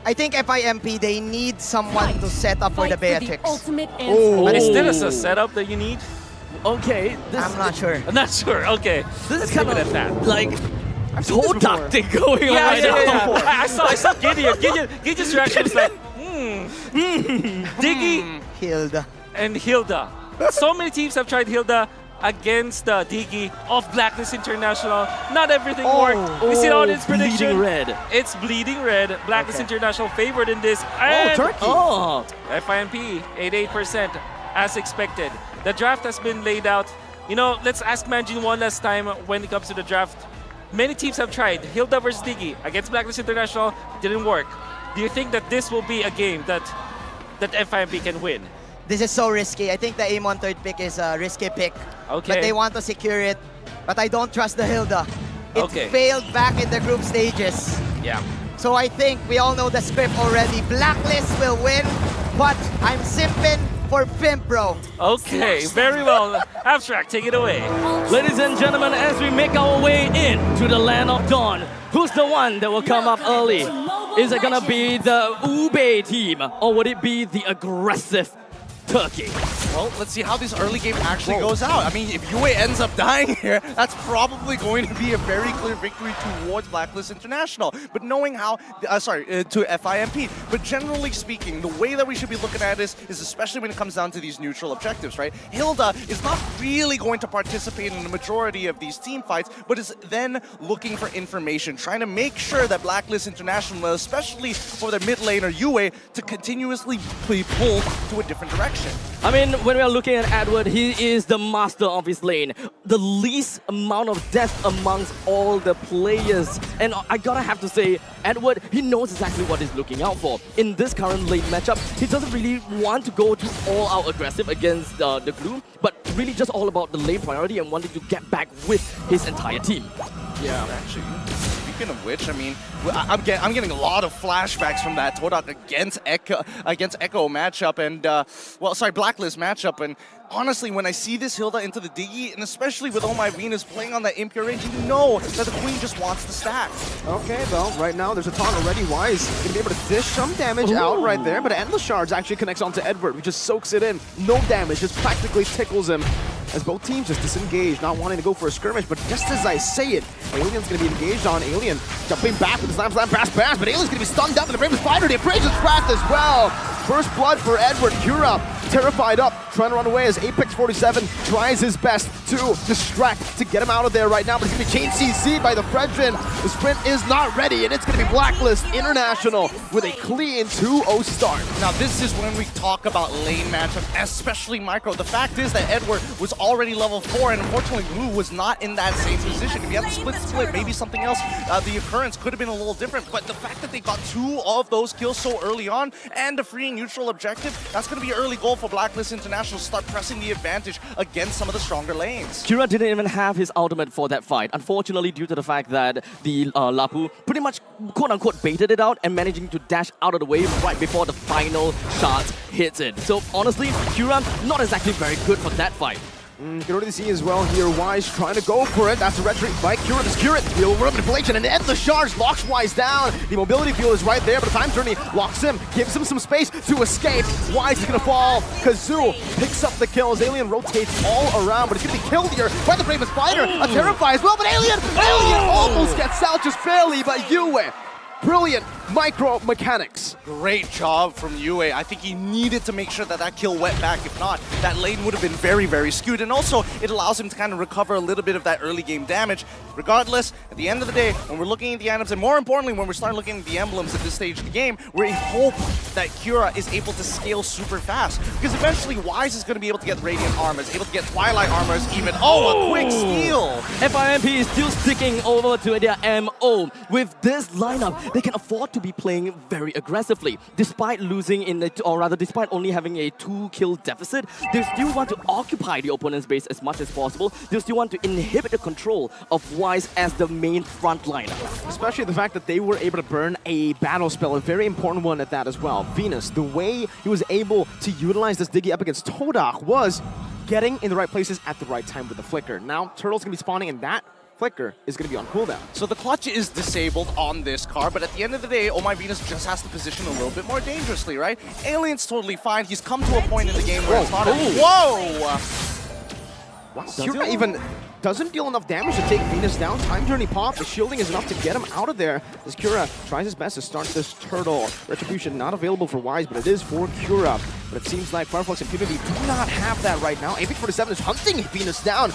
I think FIMP, they need someone to set up for the Beatrix. But is this a setup that you need? Okay, I'm not sure. I'm not sure. Okay, this is let's kind leave it of at that. like toe tactic going on right now. I saw Gideon. Gideon's reaction was like, Diggy Hilda. and Hilda. So many teams have tried Hilda against Diggy of Blacklist International. Not everything worked. We see the audience prediction. Bleeding red. It's bleeding red. Blacklist International favored in this. And Turkey. FIMP, 88% as expected. The draft has been laid out. You know, let's ask Manjin one last time when it comes to the draft. Many teams have tried Hilda versus Diggy against Blacklist International. Didn't work. Do you think that this will be a game that FIMP can win? This is so risky. I think the aim on third pick is a risky pick. Okay. But they want to secure it. But I don't trust the Hilda. It Okay. failed back in the group stages. Yeah. So I think we all know the script already. Blacklist will win, but I'm simping for Fimp, bro. Okay, very well. Abstract, take it away. Ladies and gentlemen, as we make our way in to the land of dawn, who's the one that will come up early? Is it gonna be the Ube team, or would it be the aggressive Turkey? Well, let's see how this early game actually goes out. I mean, if Yue ends up dying here, that's probably going to be a very clear victory towards Blacklist International. But knowing how, to FIMP. But generally speaking, the way that we should be looking at this is especially when it comes down to these neutral objectives, right? Hilda is not really going to participate in the majority of these team fights, but is then looking for information, trying to make sure that Blacklist International, especially for their mid laner Yue, to continuously be pulled to a different direction. I mean, when we are looking at Edward, he is the master of his lane. The least amount of death amongst all the players. And I gotta have to say, Edward, he knows exactly what he's looking out for. In this current lane matchup, he doesn't really want to go to all-out aggressive against the Glue, but really just all about the lane priority and wanting to get back with his entire team. Yeah, actually. Speaking of which, I mean, I'm getting a lot of flashbacks from that Todak against Echo matchup and Blacklist matchup. And honestly, when I see this Hilda into the Diggy, and especially with all my Venus playing on that impure range, you know that the Queen just wants the stack. Okay, well, right now there's a taunt already. Wise gonna be able to dish some damage out right there, but Endless Shards actually connects onto Edward, who just soaks it in. No damage, just practically tickles him. As both teams just disengage, not wanting to go for a skirmish, but just as I say it, Alien's gonna be engaged on Alien, jumping back with the slam, bash, but Alien's gonna be stunned up in the Bravest Fighter, the Abrasion's cracked as well. First blood for Edward, Kira terrified up, trying to run away as Apex 47 tries his best to distract, to get him out of there right now, but it's gonna be chain CC by the Fredrin. The sprint is not ready, and it's gonna be Blacklist International with a clean 2-0 start. Now this is when we talk about lane matchup, especially micro. The fact is that Edward was already level 4, and unfortunately Blue was not in that same position. If you had the split, maybe something else, the occurrence could have been a little different, but the fact that they got 2 of those kills so early on, and a free neutral objective, that's gonna be an early goal for Blacklist International to start pressing the advantage against some of the stronger lanes. Kira didn't even have his ultimate for that fight, unfortunately due to the fact that the Lapu pretty much quote-unquote baited it out and managing to dash out of the way right before the final shots hits it. So honestly, Kira not exactly very good for that fight. You can already see as well here, Wise trying to go for it. That's a red trick by Kira to secure it. The overall manipulation and Endless Shards locks Wise down. The mobility field is right there, but the time journey locks him, gives him some space to escape. Wise is gonna fall. Kazoo picks up the kills. Alien rotates all around, but it's gonna be killed here by the Bravest Fighter. A Terrify as well, but Alien almost gets out just barely, but Yue. Brilliant micro mechanics. Great job from Yue. I think he needed to make sure that that kill went back. If not, that lane would have been very, very skewed. And also, it allows him to kind of recover a little bit of that early game damage. Regardless, at the end of the day, when we're looking at the items, and more importantly, when we're starting looking at the emblems at this stage of the game, we hope that Kira is able to scale super fast. Because eventually, Wise is going to be able to get Radiant Armors, able to get Twilight Armors even. Oh, a quick steal! FIMP is still sticking over to their MO. With this lineup, they can afford to be playing very aggressively. Despite losing in the, or rather despite only having a 2-kill deficit, they still want to occupy the opponent's base as much as possible. They still want to inhibit the control of Wise as the main frontliner. Especially the fact that they were able to burn a battle spell, a very important one at that as well. Venus, the way he was able to utilize this Diggy up against Todak was getting in the right places at the right time with the flicker. Now, Turtle's gonna be spawning in that Flicker is going to be on cooldown. So the clutch is disabled on this car, but at the end of the day, Oh My Venus just has to position a little bit more dangerously, right? Alien's totally fine. He's come to a point in the game where it's not Whoa! Wow, Kira even doesn't deal enough damage to take Venus down. Time Journey pop, the shielding is enough to get him out of there. As Kira tries his best to start this turtle. Retribution not available for Wise, but it is for Kira. But it seems like Flux Impunity do not have that right now. Apex 47 is hunting Venus down.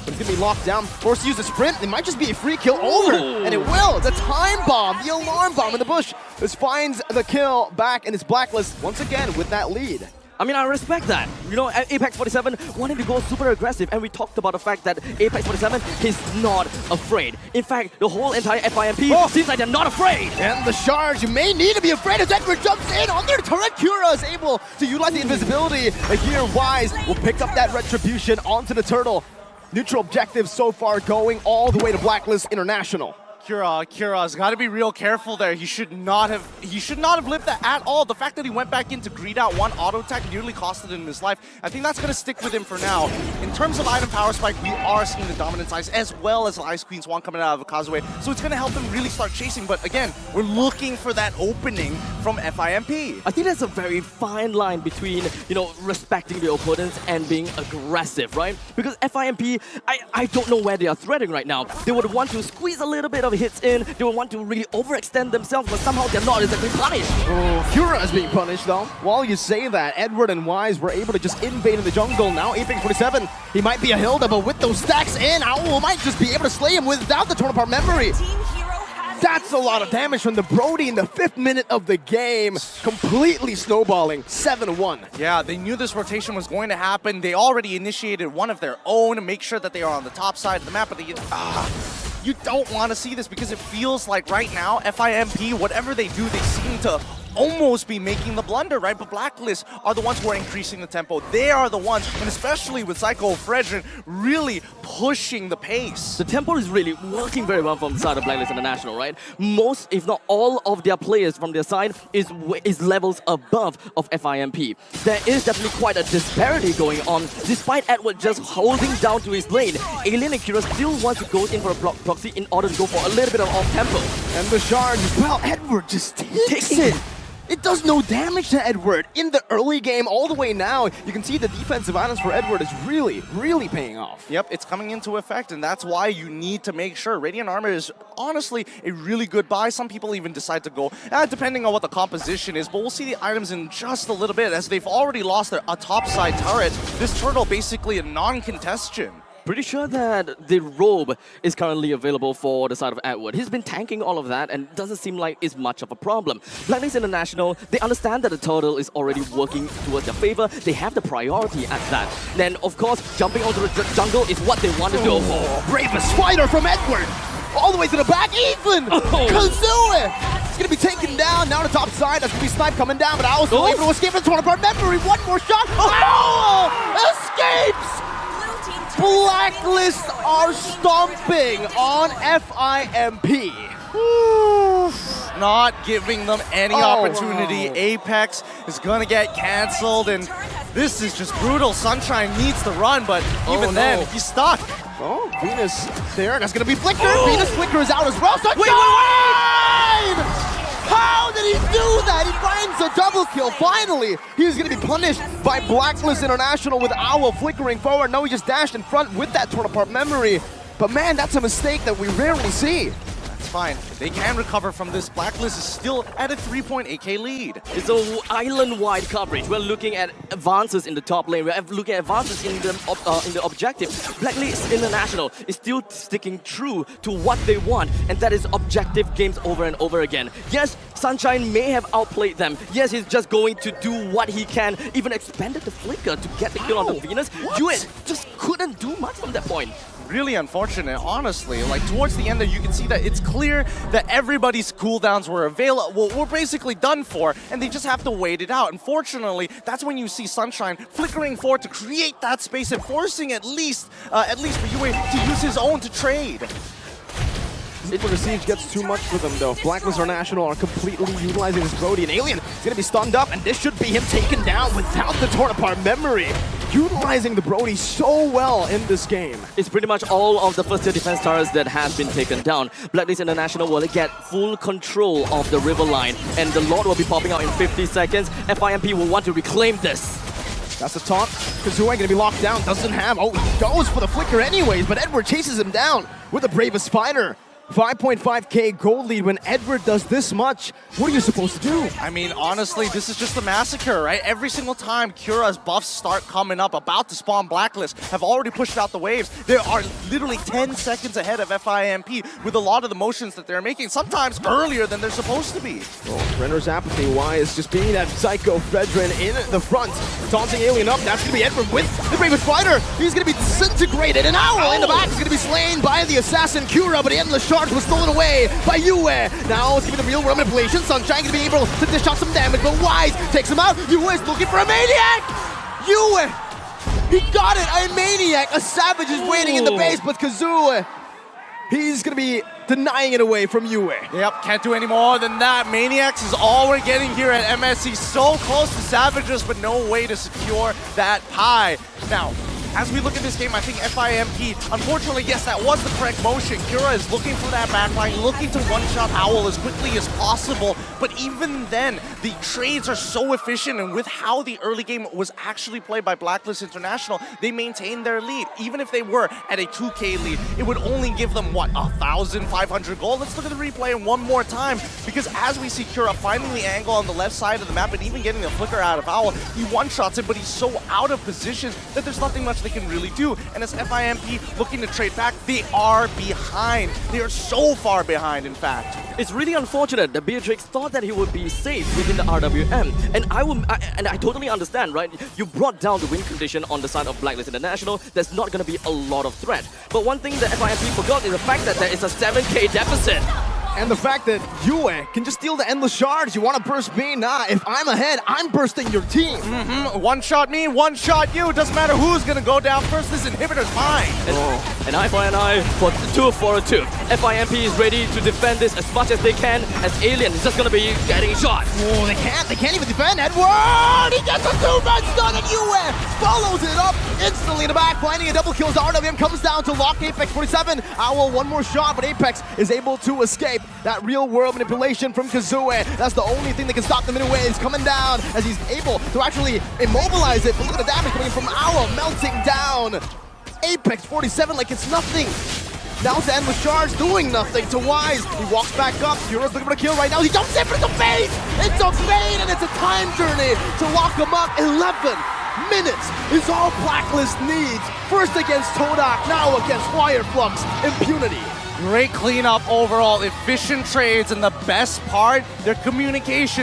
But it's gonna be locked down, forced to use the sprint. It might just be a free kill over, and it will. The time bomb, the alarm bomb in the bush. This finds the kill back, and it's Blacklist once again with that lead. I mean, I respect that. You know, Apex 47 wanted to go super aggressive, and we talked about the fact that Apex 47 is not afraid. In fact, the whole entire FIMP seems like they're not afraid. And the charge, you may need to be afraid as Edward jumps in on their turret. Kira is able to utilize the invisibility. Here, Wise will pick up that retribution onto the turtle. Neutral objectives so far going all the way to Blacklist International. Kira's got to be real careful there. He should not have lived that at all. The fact that he went back in to greed out one auto attack nearly costed him his life. I think that's going to stick with him for now. In terms of item power spike, we are seeing the dominance ice as well as the Ice Queen Swan coming out of Kazuya. So it's going to help him really start chasing. But again, we're looking for that opening from FIMP. I think there's a very fine line between, you know, respecting the opponents and being aggressive, right? Because FIMP, I don't know where they are threading right now. They would want to squeeze a little bit of hits in, they would want to really overextend themselves, but somehow they're not exactly punished. Oh, Kira is being punished though. While you say that, Edward and Wise were able to just invade in the jungle. Now Apex 47, he might be a Hilda, but with those stacks in, Owl might just be able to slay him without the torn apart memory. That's a lot of damage from the Brody in the 5th minute of the game. Completely snowballing, 7-1. Yeah, they knew this rotation was going to happen. They already initiated one of their own to make sure that they are on the top side of the map, but you don't want to see this because it feels like right now, FIMP, whatever they do, they seem to almost be making the blunder, right? But Blacklist are the ones who are increasing the tempo. They are the ones, and especially with Psycho Fredrin, really pushing the pace. The tempo is really working very well from the side of Blacklist International, right? Most, if not all, of their players from their side is levels above of FIMP. There is definitely quite a disparity going on, despite Edward just holding down to his lane. Alien and Kira still want to go in for a block proxy in order to go for a little bit of off-tempo. And the charge, well, Edward just takes it. It does no damage to Edward in the early game all the way now. You can see the defensive items for Edward is really, really paying off. Yep, it's coming into effect, and that's why you need to make sure. Radiant Armor is honestly a really good buy. Some people even decide to go, depending on what the composition is, but we'll see the items in just a little bit as they've already lost a topside turret. This turtle basically a non-contestion. Pretty sure that the robe is currently available for the side of Edward. He's been tanking all of that and doesn't seem like it's much of a problem. Blacklist International, they understand that the turtle is already working towards their favor. They have the priority at that. Then, of course, jumping onto the jungle is what they want to do. Bravest fighter from Edward! All the way to the back, even! Kazuya! It's gonna be taken down, now the top side, that's gonna be Snipe coming down, but Owl still able to escape the torn apart memory. One more shot! Owl escapes! Blacklist are stomping on FIMP. Not giving them any opportunity. Apex is gonna get canceled, and this is just brutal. Sunshine needs to run, but even then, he's stuck. Oh, Venus there, that's gonna be Flicker. Venus Flicker is out as well. Sunshine! Wait! How did he do that? He finds a double kill. Finally, he's going to be punished by Blacklist International with Owl flickering forward. No, he just dashed in front with that torn apart memory. But man, that's a mistake that we rarely see. That's fine. They can recover from this. Blacklist is still at a 3.8k lead. It's an island-wide coverage. We're looking at advances in the top lane. We're looking at advances in the objective. Blacklist International is still sticking true to what they want, and that is objective games over and over again. Yes, Sunshine may have outplayed them. Yes, he's just going to do what he can. Even expanded the flicker to get the kill on the Venus. Hewitt just couldn't do much from that point. Really unfortunate, honestly. Like, towards the end there, you can see that it's clear that everybody's cooldowns were were basically done for, and they just have to wait it out. Unfortunately, that's when you see Sunshine flickering forward to create that space and forcing at least for Yue to use his own to trade. The siege gets too much for them though. Blacklist International are completely utilizing this Brody, and Alien is going to be stunned up, and this should be him taken down without the torn apart memory. utilizing the Brody so well in this game. It's pretty much all of the first tier defense towers that has been taken down. Blacklist International will get full control of the river line, and the Lord will be popping out in 50 seconds. FIMP will want to reclaim this. That's a taunt. Kazooie gonna be locked down, doesn't have. Oh, he goes for the flicker anyways, but Edward chases him down with the bravest fighter. 5.5k gold lead when Edward does this much. What are you supposed to do? I mean, honestly, this is just a massacre, right? Every single time Cura's buffs start coming up, about to spawn Blacklist, have already pushed out the waves. They are literally 10 seconds ahead of FIMP with a lot of the motions that they're making, sometimes earlier than they're supposed to be. Oh, Renner's apathy, Wise just being that psycho Fredrin in the front. Taunting Alien up, that's gonna be Edward with the bravest fighter. He's gonna be disintegrated. An Owl in the back is gonna be slain by the assassin Cura, but the endless charge was stolen away by Yue. Now it's gonna be the real world manipulation. Sunshine gonna be able to dish out some damage, but Wise takes him out. Yue is looking for a maniac! Yue! He got it! A maniac! A savage is waiting in the base, but Kazooie, he's gonna be denying it away from Yue. Yep, can't do any more than that. Maniacs is all we're getting here at MSC. So close to Savages, but no way to secure that pie. Now, as we look at this game, I think FIMP, unfortunately, yes, that was the correct motion. Cura is looking for that backline, looking to one-shot Owl as quickly as possible. But even then, the trades are so efficient, and with how the early game was actually played by Blacklist International, they maintained their lead. Even if they were at a 2k lead, it would only give them, what, 1,500 gold? Let's look at the replay one more time, because as we see Cura finding the angle on the left side of the map and even getting the flicker out of Owl, he one-shots him, but he's so out of position that there's nothing much they can really do. And as FIMP looking to trade back, they are behind. They are so far behind, in fact. It's really unfortunate that Beatrix thought that he would be safe within the RWM, and I totally understand, right? You brought down the win condition on the side of Blacklist International. There's not going to be a lot of threat. But one thing that FIMP forgot is the fact that there is a 7k deficit. And the fact that Yue can just steal the endless shards. You want to burst me? Nah, if I'm ahead, I'm bursting your team. One shot me, one shot you. Doesn't matter who's gonna go down first. This inhibitor's mine. An eye for an eye for 2 for a 2. FIMP is ready to defend this as much as they can, as Alien is just going to be getting shot. Oh, they can't even defend. Edward! He gets a 2-man stun, and Yue follows it up instantly in the back, finding a double kill as RWM comes down to lock Apex 47. Owl, one more shot, but Apex is able to escape. That real world manipulation from Kazooie. That's the only thing that can stop the minute waves coming down as he's able to actually immobilize it. But look at the damage coming in from Owl, melting down. Apex 47 like it's nothing. Now it's the endless charge doing nothing to Wise. He walks back up. Euro's looking for a kill right now. He jumps in, but it's a fade! It's a fade, and it's a time journey to lock him up. 11 minutes is all Blacklist needs. First against Todak, now against Flux Impunity. Great cleanup overall, efficient trades, and the best part, their communication.